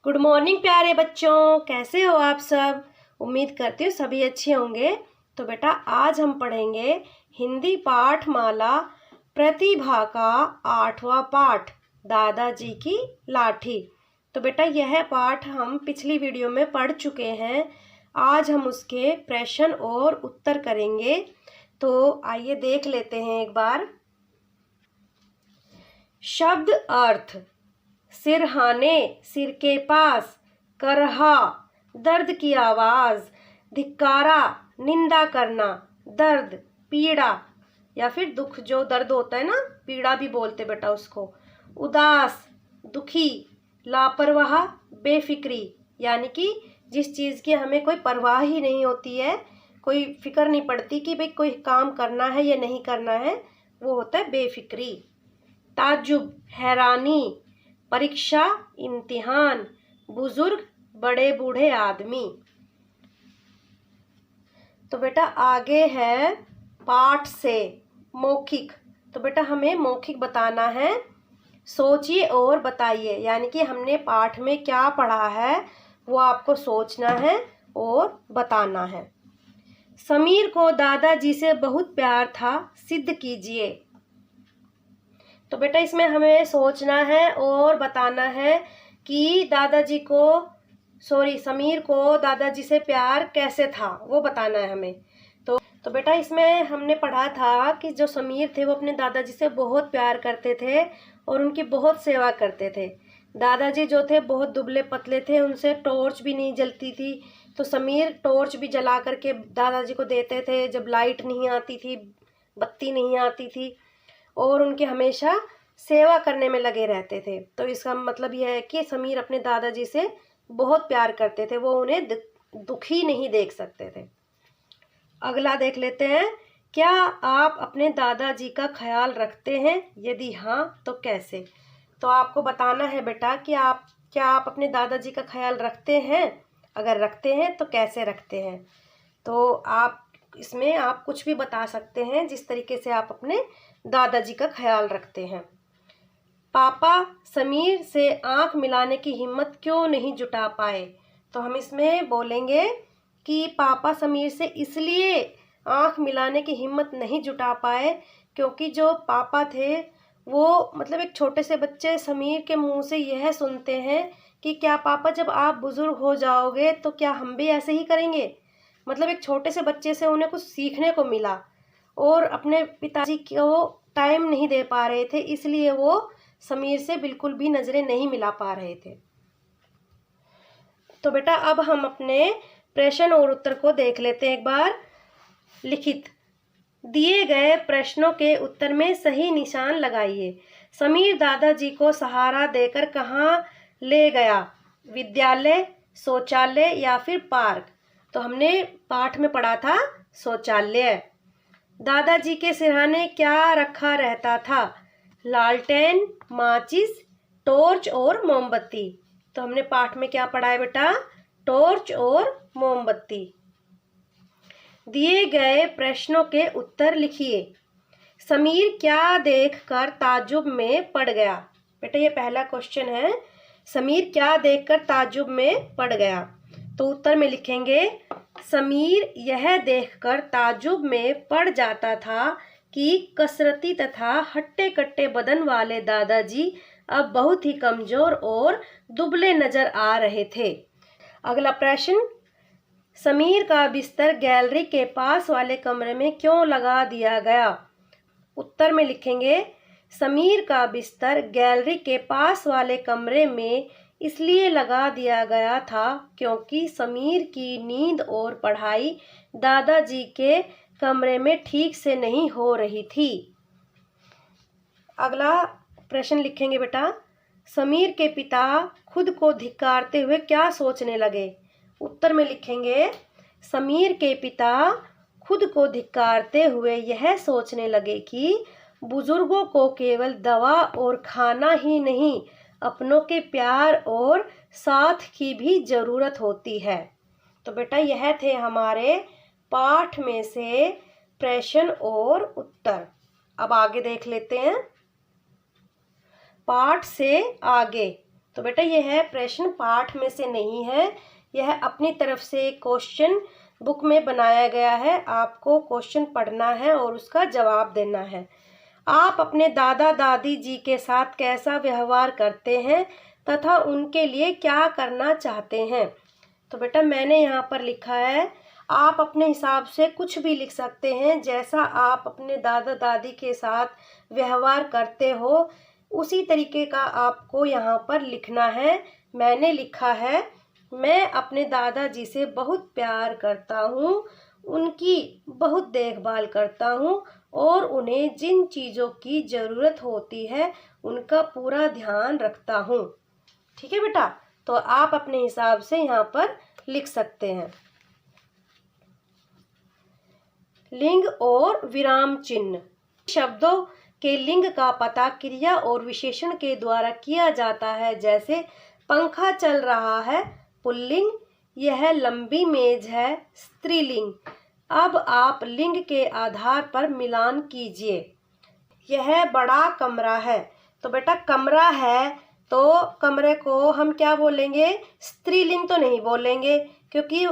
Good morning प्यारे बच्चों, कैसे हो आप सब। उम्मीद करती हूँ सभी अच्छे होंगे। तो बेटा आज हम पढ़ेंगे हिंदी पाठमाला प्रतिभा का 8वां पाठ, दादाजी की लाठी। तो बेटा यह पाठ हम पिछली वीडियो में पढ़ चुके हैं। आज हम उसके प्रश्न और उत्तर करेंगे। तो आइए देख लेते हैं एक बार। शब्द अर्थ: सिरहाने, सिर के पास, करहा, दर्द की आवाज, धिक्कारा, निंदा करना, दर्द, पीड़ा या फिर दुख, जो दर्द होता है ना, पीड़ा भी बोलते बेटा उसको। उदास, दुखी, लापरवाह, बेफिक्री, यानी कि जिस चीज़ की हमें कोई परवाह ही नहीं होती है, कोई फिक्र नहीं पड़ती कि भाई कोई काम करना है या नहीं करना है, वो होता है बेफिक्री। ताज्जुब, हैरानी, परीक्षा, इम्तिहान, बुजुर्ग, बड़े बूढ़े आदमी। तो बेटा आगे है पाठ से मौखिक। तो बेटा हमें मौखिक बताना है। सोचिए और बताइए, यानी कि हमने पाठ में क्या पढ़ा है वो आपको सोचना है और बताना है। समीर को दादाजी से बहुत प्यार था, सिद्ध कीजिए। तो बेटा इसमें हमें सोचना है और बताना है कि समीर को दादाजी से प्यार कैसे था, वो बताना है हमें। तो बेटा इसमें हमने पढ़ा था कि जो समीर थे वो अपने दादाजी से बहुत प्यार करते थे और उनकी बहुत सेवा करते थे। दादाजी जो थे बहुत दुबले पतले थे, उनसे टॉर्च भी नहीं जलती थी। तो समीर टॉर्च भी जला करके दादाजी को देते थे जब लाइट नहीं आती थी, बत्ती नहीं आती थी, और उनके हमेशा सेवा करने में लगे रहते थे। तो इसका मतलब यह है कि समीर अपने दादाजी से बहुत प्यार करते थे, वो उन्हें दुखी नहीं देख सकते थे। अगला देख लेते हैं। क्या आप अपने दादाजी का ख्याल रखते हैं? यदि हाँ तो कैसे? तो आपको बताना है बेटा कि क्या आप अपने दादाजी का ख्याल रखते हैं। अगर रखते हैं तो कैसे रखते हैं। तो इसमें आप कुछ भी बता सकते हैं जिस तरीके से आप अपने दादाजी का ख्याल रखते हैं। पापा समीर से आंख मिलाने की हिम्मत क्यों नहीं जुटा पाए? तो हम इसमें बोलेंगे कि पापा समीर से इसलिए आंख मिलाने की हिम्मत नहीं जुटा पाए क्योंकि जो पापा थे वो मतलब एक छोटे से बच्चे समीर के मुंह से यह सुनते हैं कि क्या पापा जब आप बुजुर्ग हो जाओगे तो क्या हम भी ऐसे ही करेंगे। मतलब एक छोटे से बच्चे से उन्हें कुछ सीखने को मिला और अपने पिताजी को टाइम नहीं दे पा रहे थे, इसलिए वो समीर से बिल्कुल भी नज़रें नहीं मिला पा रहे थे। तो बेटा अब हम अपने प्रश्न और उत्तर को देख लेते हैं एक बार। लिखित दिए गए प्रश्नों के उत्तर में सही निशान लगाइए। समीर दादाजी को सहारा देकर कहाँ ले गया? विद्यालय, शौचालय या फिर पार्क? तो हमने पाठ में पढ़ा था शौचालय। दादाजी के सिरहाने क्या रखा रहता था? लालटेन, माचिस, टॉर्च और मोमबत्ती। तो हमने पाठ में क्या पढ़ा है बेटा? टॉर्च और मोमबत्ती। दिए गए प्रश्नों के उत्तर लिखिए। समीर क्या देखकर ताज्जुब में पड़ गया? बेटा ये पहला क्वेश्चन है। समीर क्या देखकर ताज्जुब में पड़ गया? तो उत्तर में लिखेंगे समीर यह देखकर ताज्जुब में पड़ जाता था कि कसरती तथा हट्टे कट्टे बदन वाले दादाजी अब बहुत ही कमजोर और दुबले नजर आ रहे थे। अगला प्रश्न, समीर का बिस्तर गैलरी के पास वाले कमरे में क्यों लगा दिया गया? उत्तर में लिखेंगे समीर का बिस्तर गैलरी के पास वाले कमरे में इसलिए लगा दिया गया था क्योंकि समीर की नींद और पढ़ाई दादाजी के कमरे में ठीक से नहीं हो रही थी। अगला प्रश्न लिखेंगे बेटा, समीर के पिता खुद को धिक्कारते हुए क्या सोचने लगे? उत्तर में लिखेंगे समीर के पिता खुद को धिक्कारते हुए यह सोचने लगे कि बुजुर्गों को केवल दवा और खाना ही नहीं, अपनों के प्यार और साथ की भी जरूरत होती है। तो बेटा यह थे हमारे पाठ में से प्रश्न और उत्तर। अब आगे देख लेते हैं। पाठ से आगे तो बेटा ये है प्रश्न पाठ में से नहीं है, यह अपनी तरफ से क्वेश्चन बुक में बनाया गया है। आपको क्वेश्चन पढ़ना है और उसका जवाब देना है। आप अपने दादा दादी जी के साथ कैसा व्यवहार करते हैं तथा उनके लिए क्या करना चाहते हैं। तो बेटा मैंने यहाँ पर लिखा है, आप अपने हिसाब से कुछ भी लिख सकते हैं। जैसा आप अपने दादा दादी के साथ व्यवहार करते हो उसी तरीके का आपको यहाँ पर लिखना है। मैंने लिखा है, मैं अपने दादाजी से बहुत प्यार करता हूँ, उनकी बहुत देखभाल करता हूँ और उन्हें जिन चीज़ों की ज़रूरत होती है उनका पूरा ध्यान रखता हूँ। ठीक है बेटा, तो आप अपने हिसाब से यहाँ पर लिख सकते हैं। लिंग और विराम चिन्ह। शब्दों के लिंग का पता क्रिया और विशेषण के द्वारा किया जाता है। जैसे पंखा चल रहा है, पुल्लिंग। यह लंबी मेज है, स्त्रीलिंग। अब आप लिंग के आधार पर मिलान कीजिए। यह बड़ा कमरा है, तो बेटा कमरा है तो कमरे को हम क्या बोलेंगे, स्त्रीलिंग तो नहीं बोलेंगे, क्योंकि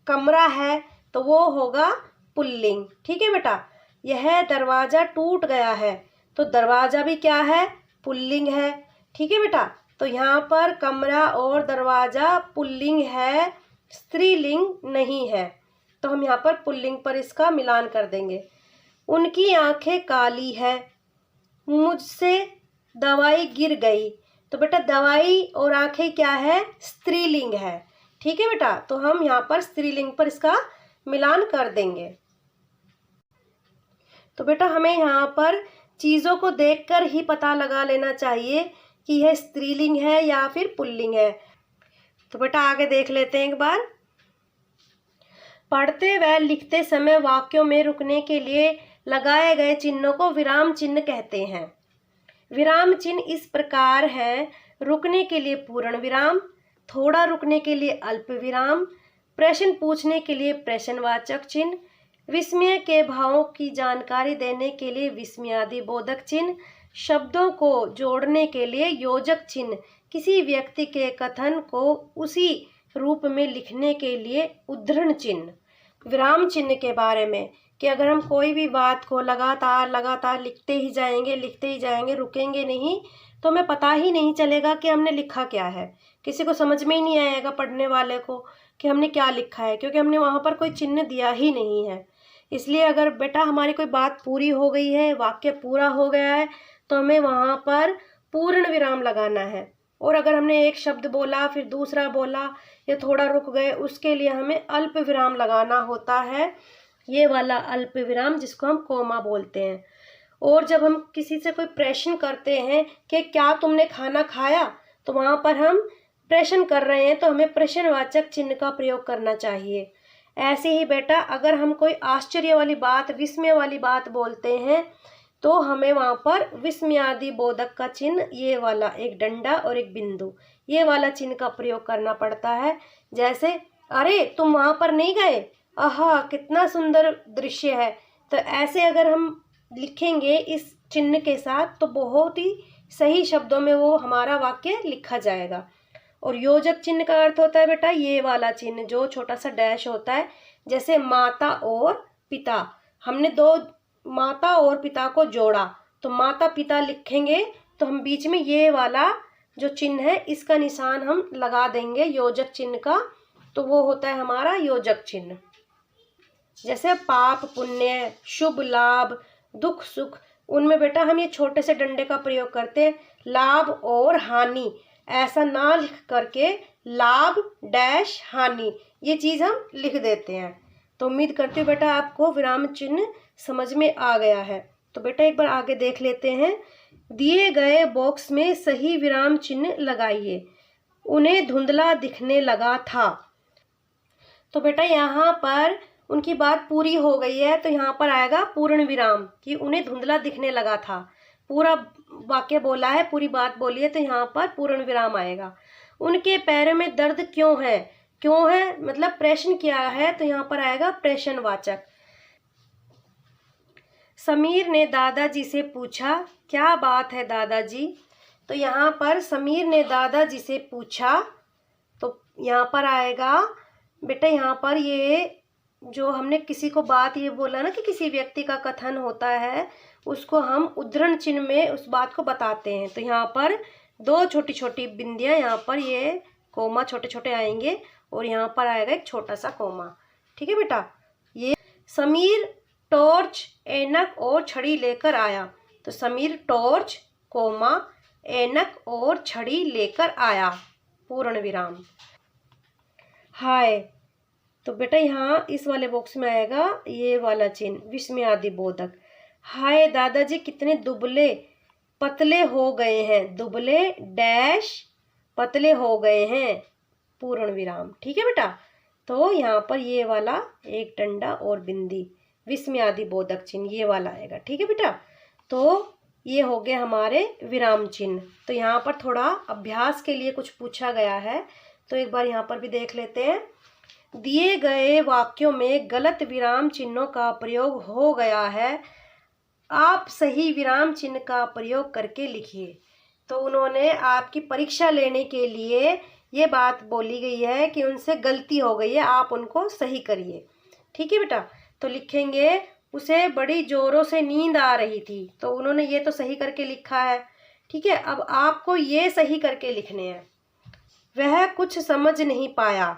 कमरा है तो वो होगा पुल्लिंग। ठीक है बेटा। यह दरवाज़ा टूट गया है, तो दरवाज़ा भी क्या है, पुल्लिंग है। ठीक है बेटा, तो यहाँ पर कमरा और दरवाज़ा पुल्लिंग है, स्त्रीलिंग नहीं है, तो हम यहाँ पर पुल्लिंग पर इसका मिलान कर देंगे। उनकी आंखें काली है, मुझसे दवाई गिर गई। तो बेटा दवाई और आंखें क्या है, स्त्रीलिंग है। ठीक है बेटा, तो हम यहाँ पर स्त्रीलिंग पर इसका मिलान कर देंगे। तो बेटा हमें यहाँ पर चीज़ों को देखकर ही पता लगा लेना चाहिए कि यह स्त्रीलिंग है या फिर पुल्लिंग है। तो बेटा आगे देख लेते हैं एक बार। पढ़ते व लिखते समय वाक्यों में रुकने के लिए लगाए गए चिन्हों को विराम चिन्ह कहते हैं। विराम चिन्ह इस प्रकार है, रुकने के लिए पूर्ण विराम, थोड़ा रुकने के लिए अल्प विराम, प्रश्न पूछने के लिए प्रश्नवाचक चिन्ह, विस्मय के भावों की जानकारी देने के लिए विस्मयादि बोधक चिन्ह, शब्दों को जोड़ने के लिए योजक चिन्ह, किसी व्यक्ति के कथन को उसी रूप में लिखने के लिए उद्धरण चिन्ह। विराम चिन्ह के बारे में कि अगर हम कोई भी बात को लगातार लिखते ही जाएंगे, रुकेंगे नहीं, तो हमें पता ही नहीं चलेगा कि हमने लिखा क्या है। किसी को समझ में ही नहीं आएगा पढ़ने वाले को कि हमने क्या लिखा है, क्योंकि हमने वहाँ पर कोई चिन्ह दिया ही नहीं है। इसलिए अगर बेटा हमारी कोई बात पूरी हो गई है, वाक्य पूरा हो गया है, तो हमें वहाँ पर पूर्ण विराम लगाना है। और अगर हमने एक शब्द बोला फिर दूसरा बोला या थोड़ा रुक गए, उसके लिए हमें अल्प विराम लगाना होता है, ये वाला अल्प विराम जिसको हम कोमा बोलते हैं। और जब हम किसी से कोई प्रश्न करते हैं कि क्या तुमने खाना खाया, तो वहाँ पर हम प्रश्न कर रहे हैं तो हमें प्रश्नवाचक चिन्ह का प्रयोग करना चाहिए। ऐसे ही बेटा अगर हम कोई आश्चर्य वाली बात, विस्मय वाली बात बोलते हैं, तो हमें वहाँ पर विस्मयादि बोधक का चिन्ह, ये वाला एक डंडा और एक बिंदु, ये वाला चिन्ह का प्रयोग करना पड़ता है। जैसे अरे तुम वहाँ पर नहीं गए, आहा कितना सुंदर दृश्य है। तो ऐसे अगर हम लिखेंगे इस चिन्ह के साथ तो बहुत ही सही शब्दों में वो हमारा वाक्य लिखा जाएगा। और योजक चिन्ह का अर्थ होता है बेटा ये वाला चिन्ह जो छोटा सा डैश होता है। जैसे माता और पिता, हमने दो माता और पिता को जोड़ा, तो माता पिता लिखेंगे तो हम बीच में ये वाला जो चिन्ह है इसका निशान हम लगा देंगे योजक चिन्ह का, तो वो होता है हमारा योजक चिन्ह। जैसे पाप पुण्य, शुभ लाभ, दुख सुख, उनमें बेटा हम ये छोटे से डंडे का प्रयोग करते हैं। लाभ और हानि ऐसा ना लिख करके लाभ डैश हानि ये चीज़ हम लिख देते हैं। तो उम्मीद करती हूँ बेटा आपको विराम चिन्ह समझ में आ गया है। तो बेटा एक बार आगे देख लेते हैं। दिए गए बॉक्स में सही विराम चिन्ह लगाइए। उन्हें धुंधला दिखने लगा था। तो बेटा यहाँ पर उनकी बात पूरी हो गई है, तो यहाँ पर आएगा पूर्ण विराम कि उन्हें धुंधला दिखने लगा था। पूरा वाक्य बोला है, पूरी बात बोली है, तो यहाँ पर पूर्ण विराम आएगा। उनके पैरों में दर्द क्यों है, क्यों है मतलब प्रश्न किया है, तो यहाँ पर आएगा प्रश्नवाचक। समीर ने दादाजी से पूछा, क्या बात है दादाजी? तो तो यहाँ पर समीर ने दादाजी से पूछा, तो यहाँ पर आएगा बेटा, यहाँ पर ये जो हमने किसी को बात ये बोला ना कि किसी व्यक्ति का कथन होता है, उसको हम उद्धरण चिन्ह में उस बात को बताते हैं। तो यहाँ पर दो छोटी छोटी बिंदियाँ, यहाँ पर ये कोमा छोटे छोटे आएंगे और यहाँ पर आएगा एक छोटा सा कोमा। ठीक है बेटा। ये समीर टॉर्च, ऐनक और छड़ी लेकर आया। तो समीर टॉर्च, कोमा, ऐनक और छड़ी लेकर आया, पूर्ण विराम। हाय, तो बेटा यहाँ इस वाले बॉक्स में आएगा ये वाला चिन्ह, विस्मयादि बोधक। हाय दादाजी कितने दुबले पतले हो गए हैं, दुबले डैश पतले हो गए हैं, पूर्ण विराम। ठीक है बेटा। तो यहाँ पर ये वाला एक डंडा और बिंदी, विस्मयादि बोधक चिन्ह, ये वाला आएगा। ठीक है बेटा। तो ये हो गए हमारे विराम चिन्ह। तो यहाँ पर थोड़ा अभ्यास के लिए कुछ पूछा गया है, तो एक बार यहाँ पर भी देख लेते हैं। दिए गए वाक्यों में गलत विराम चिन्हों का प्रयोग हो गया है, आप सही विराम चिन्ह का प्रयोग करके लिखिए। तो उन्होंने आपकी परीक्षा लेने के लिए ये बात बोली गई है कि उनसे गलती हो गई है, आप उनको सही करिए। ठीक है बेटा। तो लिखेंगे, उसे बड़ी जोरों से नींद आ रही थी, तो उन्होंने ये तो सही करके लिखा है। ठीक है। अब आपको ये सही करके लिखने हैं। वह कुछ समझ नहीं पाया,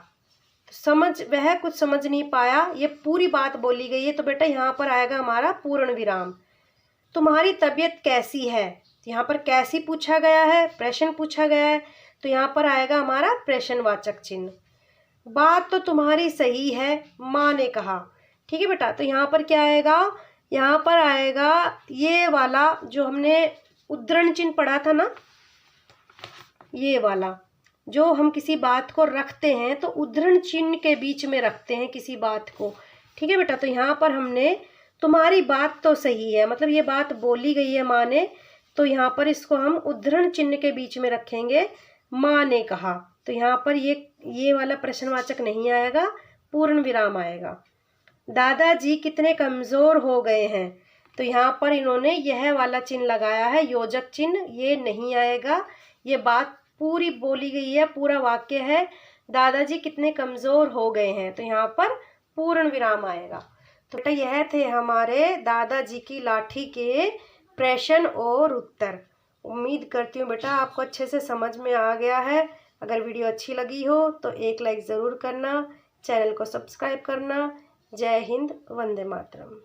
वह कुछ समझ नहीं पाया, ये पूरी बात बोली गई है। तो बेटा यहाँ पर आएगा हमारा पूर्ण विराम। तुम्हारी तबीयत कैसी है, यहाँ पर कैसी पूछा गया है, प्रश्न पूछा गया है, तो यहाँ पर आएगा हमारा प्रश्नवाचक चिन्ह। बात तो तुम्हारी सही है, माँ ने कहा। ठीक है बेटा। तो यहाँ पर क्या आएगा, यहाँ पर आएगा ये वाला जो हमने उद्धरण चिन्ह पढ़ा था ना, ये वाला जो हम किसी बात को रखते हैं तो उद्धरण चिन्ह के बीच में रखते हैं किसी बात को। ठीक है बेटा। तो यहाँ पर हमने तुम्हारी बात तो सही है, मतलब ये बात बोली गई है माँ ने, तो यहाँ पर इसको हम उद्धरण चिन्ह के बीच में रखेंगे, माँ ने कहा। तो यहाँ पर ये वाला प्रश्नवाचक नहीं आएगा, पूर्ण विराम आएगा। दादाजी कितने कमज़ोर हो गए हैं, तो यहाँ पर इन्होंने यह वाला चिन्ह लगाया है, योजक चिन्ह, ये नहीं आएगा। ये बात पूरी बोली गई है, पूरा वाक्य है, दादाजी कितने कमज़ोर हो गए हैं, तो यहाँ पर पूर्ण विराम आएगा। तो बेटा यह थे हमारे दादाजी की लाठी के प्रश्न और उत्तर। उम्मीद करती हूँ बेटा आपको अच्छे से समझ में आ गया है। अगर वीडियो अच्छी लगी हो तो एक लाइक ज़रूर करना, चैनल को सब्सक्राइब करना। जय हिंद, वंदे मातरम।